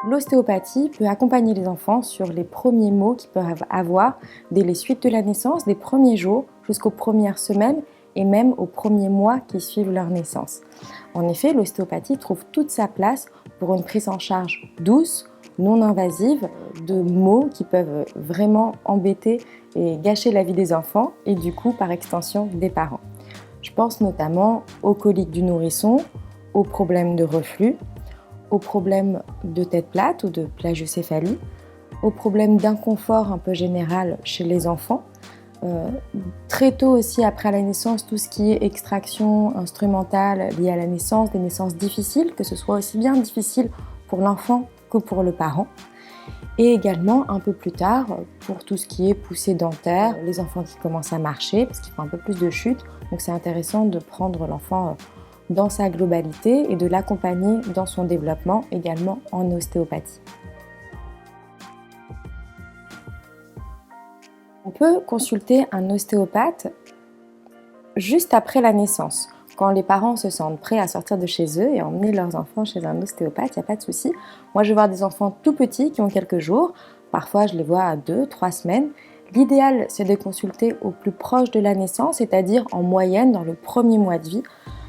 L'ostéopathie peut accompagner les enfants sur les premiers maux qu'ils peuvent avoir dès les suites de la naissance, des premiers jours jusqu'aux premières semaines et même aux premiers mois qui suivent leur naissance. En effet, l'ostéopathie trouve toute sa place pour une prise en charge douce, non invasive, de maux qui peuvent vraiment embêter et gâcher la vie des enfants et du coup, par extension, des parents. Je pense notamment aux coliques du nourrisson, aux problèmes de reflux, aux problèmes de tête plate ou de plagiocéphalie, aux problèmes d'inconfort un peu général chez les enfants. Très tôt aussi après la naissance, tout ce qui est extraction instrumentale liée à la naissance, des naissances difficiles, que ce soit aussi bien difficile pour l'enfant que pour le parent. Et également un peu plus tard pour tout ce qui est poussée dentaire, les enfants qui commencent à marcher parce qu'ils font un peu plus de chute. Donc c'est intéressant de prendre l'enfant dans sa globalité et de l'accompagner dans son développement également en ostéopathie. On peut consulter un ostéopathe juste après la naissance. Quand les parents se sentent prêts à sortir de chez eux et emmener leurs enfants chez un ostéopathe, il n'y a pas de souci. Moi, je vais voir des enfants tout petits qui ont quelques jours. Parfois, je les vois à 2-3 semaines. L'idéal, c'est de consulter au plus proche de la naissance, c'est-à-dire en moyenne dans le premier mois de vie,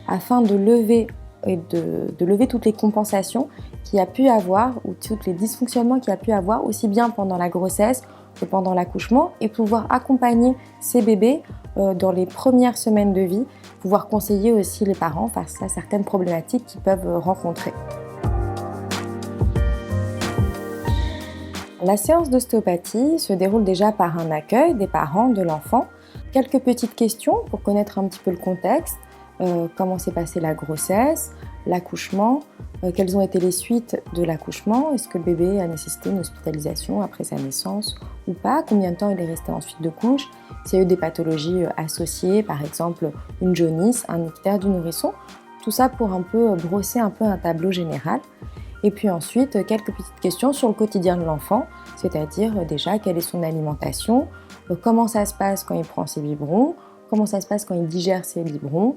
afin de lever toutes les compensations qu'il y a pu avoir ou tous les dysfonctionnements qu'il y a pu avoir aussi bien pendant la grossesse que pendant l'accouchement et pouvoir accompagner ces bébés dans les premières semaines de vie, pouvoir conseiller aussi les parents face à certaines problématiques qu'ils peuvent rencontrer. La séance d'ostéopathie se déroule déjà par un accueil des parents de l'enfant, quelques petites questions pour connaître un petit peu le contexte, comment s'est passée la grossesse, l'accouchement, quelles ont été les suites de l'accouchement, est-ce que le bébé a nécessité une hospitalisation après sa naissance ou pas, combien de temps il est resté ensuite de couche, s'il y a eu des pathologies associées, par exemple une jaunisse, un ictère du nourrisson, tout ça pour un peu brosser un peu un tableau général. Et puis ensuite, quelques petites questions sur le quotidien de l'enfant, c'est-à-dire déjà quelle est son alimentation, comment ça se passe quand il prend ses biberons, comment ça se passe quand il digère ses biberons,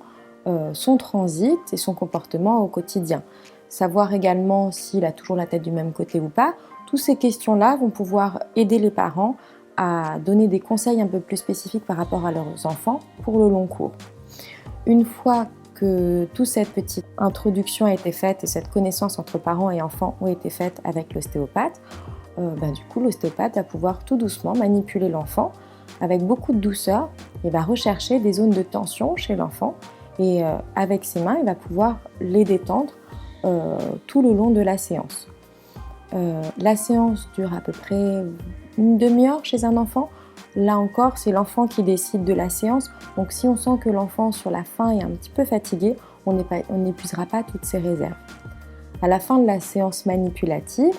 son transit et son comportement au quotidien. Savoir également s'il a toujours la tête du même côté ou pas. Toutes ces questions-là vont pouvoir aider les parents à donner des conseils un peu plus spécifiques par rapport à leurs enfants pour le long cours. Une fois que toute cette petite introduction a été faite et cette connaissance entre parents et enfants ont été faites avec l'ostéopathe, du coup l'ostéopathe va pouvoir tout doucement manipuler l'enfant avec beaucoup de douceur et va rechercher des zones de tension chez l'enfant et avec ses mains il va pouvoir les détendre tout le long de la séance. La séance dure à peu près une demi-heure chez un enfant. Là encore, c'est l'enfant qui décide de la séance. Donc si on sent que l'enfant sur la fin est un petit peu fatigué, on n'épuisera pas toutes ses réserves. À la fin de la séance manipulative,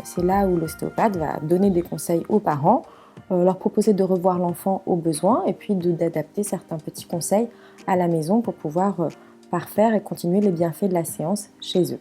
c'est là où l'ostéopathe va donner des conseils aux parents, leur proposer de revoir l'enfant au besoin et puis d'adapter certains petits conseils à la maison pour pouvoir parfaire et continuer les bienfaits de la séance chez eux.